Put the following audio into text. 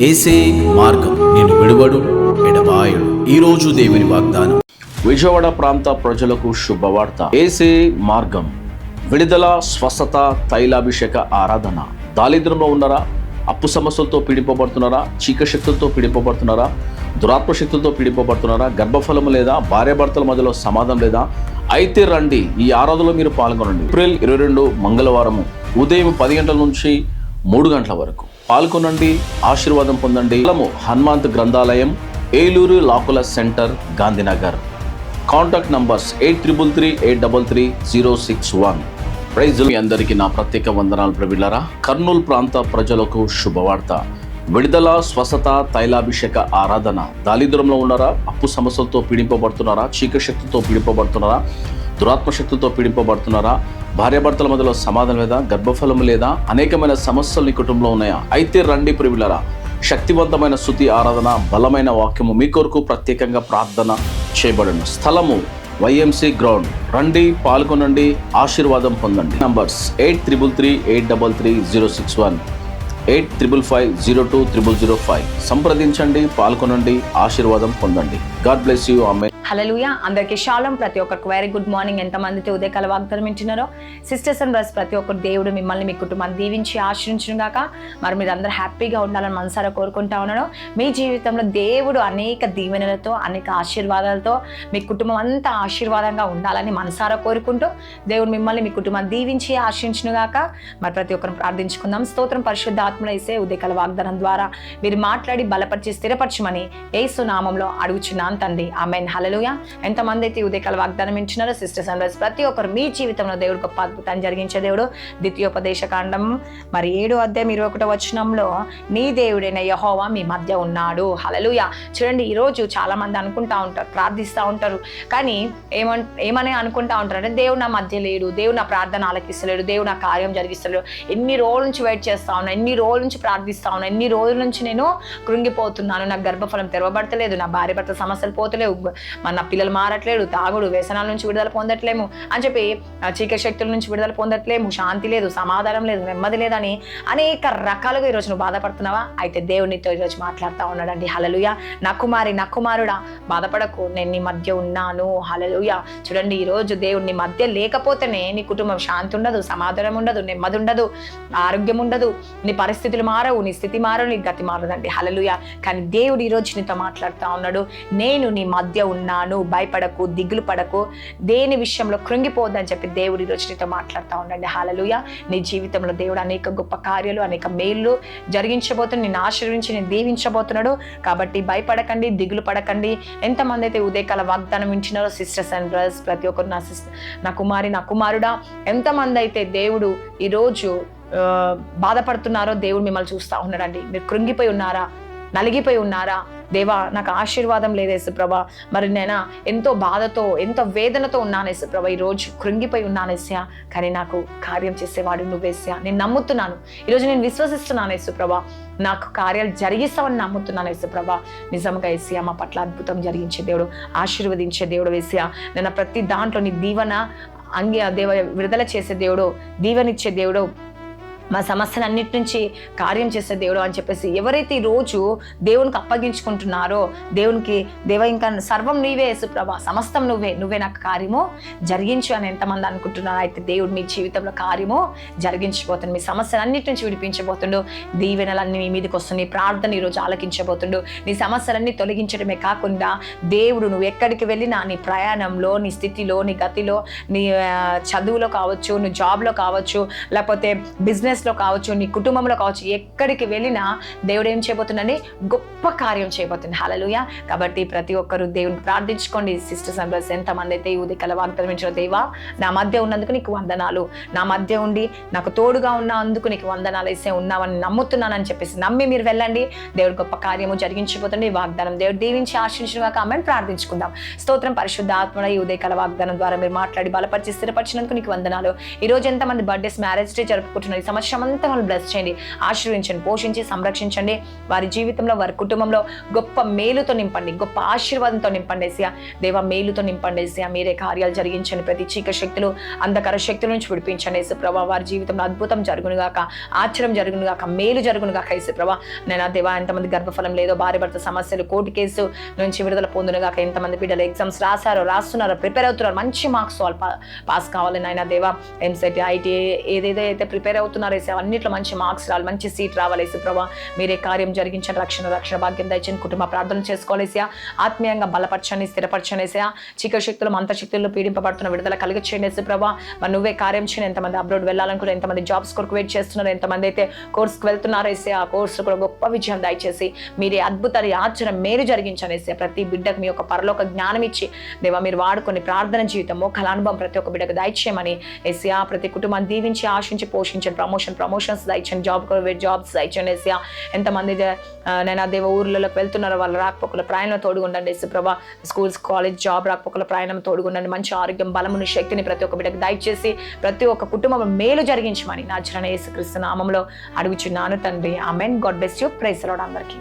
ఏసే మార్గం నేను విడువడు ఎడబాయడు. ఈరోజు దేవుని వాగ్దానం. విజయవాడ ప్రాంత ప్రజలకు శుభవార్త. ఏసే మార్గం విడుదల, స్వస్థత, తైలాభిషేక ఆరాధన. దారిద్ర్యంలో ఉన్నారా? అప్పు సమస్యలతో పీడింపబడుతున్నారా? చీకటి శక్తులతో పీడింపబడుతున్నారా? దురాత్మ శక్తులతో పీడింపబడుతున్నారా? గర్భఫలము లేదా? భార్యాభర్తల మధ్యలో సమాధానం లేదా? అయితే రండి, ఈ ఆరాధనలో మీరు పాల్గొనండి. ఏప్రిల్ 22 మంగళవారము ఉదయం 10 గంటల నుంచి 3 గంటల వరకు పాల్గొనండి, ఆశీర్వాదం పొందండి. హనుమంత్ గ్రంథాలయం, ఏలూరు లాకుల centre, Gandhinagar. Contact numbers 8338333061. Praise. మీ అందరికీ నా ప్రత్యేక వందనాలు ప్రియులారా. కర్నూలు ప్రాంత ప్రజలకు శుభవార్త. విడుదల, స్వస్థత, తైలాభిషేక ఆరాధన. దారిద్ర్యంలో ఉన్నారా? అప్పు సమస్యలతో పీడింపబడుతున్నారా? చీకటి శక్తితో పీడింపబడుతున్నారా? దురాత్మ శక్తితో పీడింపబడుతున్నారా? భార్యాభర్తల మధ్యలో సమాధానం లేదా? గర్భఫలం లేదా? అనేకమైన సమస్యలు నీ కుటుంబంలో ఉన్నాయా? అయితే రండి ప్రియులారా. శక్తివంతమైన స్తుతి ఆరాధన, బలమైన వాక్యము మీ కొరకు ప్రత్యేకంగా ప్రార్థన చేయబడును. స్థలము YMC గ్రౌండ్. రండి, పాల్గొనండి, ఆశీర్వాదం పొందండి. నంబర్స్ 8338333061, 85502005. సంప్రదించండి, పాల్గొనండి, ఆశీర్వాదం పొందండి. God bless you. Amen. Hallelujah. అందరికీ షాలం. ప్రతి ఒక్కరికి వెరీ గుడ్ మార్నింగ్. ఎంతమందితో ఉదయకాల వాగ్దానం వింటున్నారో సిస్టర్స్ అండ్ బ్రదర్స్, ప్రతి ఒక్కరు దేవుడు మిమ్మల్ని, మీ కుటుంబాన్ని దీవించి ఆశీర్వించును గాక. మరి మీరు అందరూ హ్యాపీగా ఉండాలని మనసారా కోరుకుంటా ఉన్నాను. మీ జీవితంలో దేవుడు అనేక దీవెనలతో, అనేక ఆశీర్వాదాలతో మీ కుటుంబం అంతా ఆశీర్వాదంగా ఉండాలని మనసారా కోరుకుంటూ దేవుడు మిమ్మల్ని, మీ కుటుంబాన్ని దీవించి ఆశీర్వించును గాక. మరి ప్రతి ఒక్కరిని ప్రార్థించుకుందాం. స్తోత్రం. పరిశుద్ధ ఆత్మలో వేసే ఉదయకాల వాగ్దానం ద్వారా మీరు మాట్లాడి బలపరిచి స్థిరపరచమని యేసు నామంలో అడుగుచున్నాను తండ్రి. ఆమేన్. హల్లెలూయా. ఎంతమంది అయితే ఉదయకాల వాగ్దానం ఇచ్చినారో సిస్టర్స్ అండ్ బ్రదర్స్, ప్రతి ఒక్కరు మీ జీవితంలో దేవుడు గొప్ప అద్భుతాన్ని జరిగించే దేవుడు. ద్వితీయోపదేశ కాండం 7:21 నీ దేవుడైన యెహోవా మీ మధ్య ఉన్నాడు. హల్లెలూయా. చూడండి, ఈరోజు చాలా మంది అనుకుంటా ఉంటారు, ప్రార్థిస్తూ ఉంటారు, కానీ ఏమని అనుకుంటా ఉంటారు అంటే దేవుడు నా మధ్య లేడు, దేవుడు నా ప్రార్థన ఆలకిస్తలేడు, దేవుడు నా కార్యం జరిగిస్తలేడు. ఎన్ని రోజుల నుంచి వెయిట్ చేస్తా ఉన్నా, ఎన్ని రోజుల నుంచి ప్రార్థిస్తా ఉన్నా, ఎన్ని రోజుల నుంచి నేను కృంగిపోతున్నాను, నాకు గర్భఫలం తెరవబడతలేదు, నా భార్య భర్త సమస్యలు పోతలేవు, నా పిల్లలు మారట్లేడు, తాగుడు వ్యసనాల నుంచి విడుదల పొందట్లేము అని చెప్పి, చీకటి శక్తుల నుంచి విడుదల పొందట్లేము, శాంతి లేదు, సమాధానం లేదు, నెమ్మది లేదని అనేక రకాలుగా ఈరోజు నువ్వు బాధపడుతున్నావా? అయితే దేవుడు నీతో ఈరోజు మాట్లాడుతూ ఉన్నాడండి. హల్లెలూయా. నా కుమారి, నా కుమారుడా, బాధపడకు, నేను నీ మధ్య ఉన్నాను. హల్లెలూయా. చూడండి, ఈరోజు దేవుడు నీ మధ్య లేకపోతేనే నీ కుటుంబం శాంతి ఉండదు, సమాధానం ఉండదు, నెమ్మది ఉండదు, ఆరోగ్యం ఉండదు, నీ పరిస్థితులు మారవు, నీ స్థితి మారవు, నీ గతి మారదండి. హల్లెలూయా. కానీ దేవుడు ఈరోజు నీతో మాట్లాడుతూ ఉన్నాడు. నేను నీ మధ్య ఉన్నాను, భయపడకు, దిగులు పడకు, దేని విషయంలో కృంగిపోద్దని చెప్పి దేవుడు ఈరోజు నీతో మాట్లాడుతూ ఉండండి. హల్లెలూయా. నీ జీవితంలో దేవుడు అనేక గొప్ప కార్యాలు, అనేక మేళ్ళు జరిగించబోతున్నాడు, నిన్ను ఆశీర్వించి నేను దీవించబోతున్నాడు. కాబట్టి భయపడకండి, దిగులు పడకండి. ఎంతమంది అయితే ఉదయకాల వాగ్దానం వింటున్నారో సిస్టర్స్ అండ్ బ్రదర్స్, ప్రతి ఒక్కరు నా కుమారి, నా కుమారుడా, ఎంతమంది అయితే దేవుడు ఈరోజు బాధపడుతున్నారో దేవుడు మిమ్మల్ని చూస్తూ ఉన్నాడండి. మీరు కృంగిపోయి ఉన్నారా? నలిగిపోయి ఉన్నారా? దేవా, నాకు ఆశీర్వాదం లేదు యేసుప్రభా, మరి నేను ఎంతో బాధతో, ఎంతో వేదనతో ఉన్నాను యేసుప్రభా, ఈరోజు కృంగిపోయి ఉన్నాను యేసయ్యా, కానీ నాకు కార్యం చేసేవాడు నువ్వేసయ్యా, నేను నమ్ముతున్నాను, ఈరోజు నేను విశ్వసిస్తున్నాను యేసుప్రభా, నాకు కార్యాలు జరిగిస్తావని నమ్ముతున్నాను యేసుప్రభా. నిజంగా యేసయ్యా, మా పట్ల అద్భుతం జరిగించే దేవుడు, ఆశీర్వదించే దేవుడు యేసయ్యా. నేను ప్రతి దాంట్లో నీ దీవెన దేవ విడుదల చేసే దేవుడు, దీవెనిచ్చే దేవుడు, మా సమస్యలన్నిటి నుంచి కార్యం చేసే దేవుడు అని చెప్పేసి ఎవరైతే ఈ రోజు దేవునికి అప్పగించుకుంటున్నారో, దేవునికి దేవ ఇంకా సర్వం నీవే యేసుప్రభా, సమస్తం నువ్వే నాకు కార్యము జరిగించు అని ఎంతమంది అనుకుంటున్నారు? అయితే దేవుడు మీ జీవితంలో కార్యము జరిగించబోతుండు, మీ సమస్యలన్నిటి నుంచి విడిపించబోతుండు, దీవెనలన్నీ మీ మీదకి వస్తుంది, నీ ప్రార్థన ఈరోజు ఆలకించబోతుండు. నీ సమస్యలన్నీ తొలగించడమే కాకుండా దేవుడు నువ్వు ఎక్కడికి వెళ్ళినా, నీ ప్రయాణంలో, నీ స్థితిలో, నీ గతిలో, నీ చదువులో కావచ్చు, నీ జాబ్లో కావచ్చు, లేకపోతే బిజినెస్ లో కావచ్చు, నీ కుటుంబంలో కావచ్చు, ఎక్కడికి వెళ్ళినా దేవుడు ఏం చేయబోతుందండి? గొప్ప కార్యం చేయబోతుంది. హల్లెలూయా. కాబట్టి ప్రతి ఒక్కరు దేవుని ప్రార్థించుకోండి. సిస్టర్స్ అండ్ బ్రదర్స్, ఎంతమంది అయితే ఈ ఉదయకాల వాగ్దానం ఇచ్చిన దేవా, నా మధ్య ఉన్నందుకు నీకు వందనాలు, నా మధ్య ఉండి నాకు తోడుగా ఉన్నందుకు నీకు వందనాలు వేసే ఉన్నావని నమ్ముతున్నానని చెప్పేసి నమ్మి మీరు వెళ్ళండి. దేవుడు గొప్ప కార్యము జరిగించిపోతుంది. వాగ్దానం దేవుడు దీవించి ఆశీర్వదించుగాక. ఆమేన్. ప్రార్థించుకుందాం. స్తోత్రం. పరిశుద్ధ ఆత్మ, ఈ ఉదయకాల వాగ్దానం ద్వారా మీరు మాట్లాడి బలపరిచి స్థిరపరిచినందుకు నీకు వందనాలు. ఈ రోజు ఎంతమంది బర్త్డేస్, మ్యారేజ్ డే జరుపుకుంటున్నారు, ఈ సంవత్సరం వర్షం అంతా వాళ్ళు బ్లెస్ చేయండి, ఆశీర్వించండి, పోషించి సంరక్షించండి. వారి జీవితంలో, వారి కుటుంబంలో గొప్ప మేలుతో నింపండి, గొప్ప ఆశీర్వాదంతో నింపండి ఏసయ్యా. దేవ మేలుతో నింపండి ఏసయ్యా. మీరే కార్యాలు జరిగించండి. ప్రతి చీకటి శక్తులు, అంధకార శక్తుల నుంచి విడిపించండి యేసు ప్రభా. వారి జీవితంలో అద్భుతం జరుగునుగాక, ఆశ్చర్యం జరుగునుగాక, మేలు జరుగునుగాక యేసు ప్రభా. నేను దేవా, ఎంతమంది గర్భఫలం లేదో, భార్య భర్త సమస్యలు, కోర్టు కేసు నుంచి విడుదల పొందునుగాక, ఎంతమంది బిడ్డలు ఎగ్జామ్స్ రాస్తున్నారో, ప్రిపేర్ అవుతున్నారు, మంచి మార్క్స్ వాళ్ళు పాస్ కావాలి నాయన దేవా. ఎంసెట్, ఐటీ ఏదేదైతే ప్రిపేర్ అవుతున్నారో యేసు, అన్నింటిలో మంచి మార్క్స్ రావాలి, మంచి సీట్ రావాలి యేసు ప్రభా. మీరే కార్యం జరిగించండి, రక్షణ భాగ్యం దయచేయండి. కుటుంబ ప్రార్థన చేసుకోలేసా, ఆత్మీయంగా బలపరచండి, స్థిరపరచండి యేసయ్యా. చీకటి శక్తులు, మంత్రశక్తులు పీడింపబడుతున్న విడుదల కలిగించండి యేసు ప్రభా. మరి నువ్వే కార్యం చేయండి. ఎంతమంది అబ్రాడ్ వెళ్ళాలనుకున్నారు, ఎంతమంది జాబ్స్ కొరకు వెయిట్ చేస్తున్నారు, ఎంతమంది అయితే కోర్సుకు వెళ్తున్నారు యేసయ్యా, ఆ కోర్సు కూడా గొప్ప విజయం దయచేసి మీరే అద్భుతాలు, ఆశ్చర్యం, మేలు జరిగించండి యేసయ్యా. ప్రతి బిడ్డకు మీ యొక్క పరలోక జ్ఞానం ఇచ్చి దేవా మీరు వాడుకొని ప్రార్థన జీవితం, మోకాల అనుభవం ప్రతి ఒక్క బిడ్డకు దయచేయమని యేసయ్యా. ప్రతి కుటుంబాన్ని దీవించి, ఆశించి, పోషించండి. ప్రమోషన్స్ దయచండి, జాబ్స్ దయచండి యేసయ్యా. ఎంతమంది నేను దేవ ఊర్లలోకి వెళ్తున్నారో వాళ్ళ రాకపోకల ప్రయాణంలో తోడుగుండండి యేసు ప్రభా. స్కూల్స్, కాలేజ్, జాబ్ రాకపోకల ప్రయాణం తోడుగుండండి. మంచి ఆరోగ్యం, బలమును, శక్తిని ప్రతి ఒక్క బిడ్డకు దయచేసి ప్రతి ఒక్క కుటుంబం మేలు జరిగించమని నజరేయుడైన యేసుక్రీస్తు నామములో అడుగుచున్నాను తండ్రి. Amen. God bless you. Praise the Lord అందరికీ.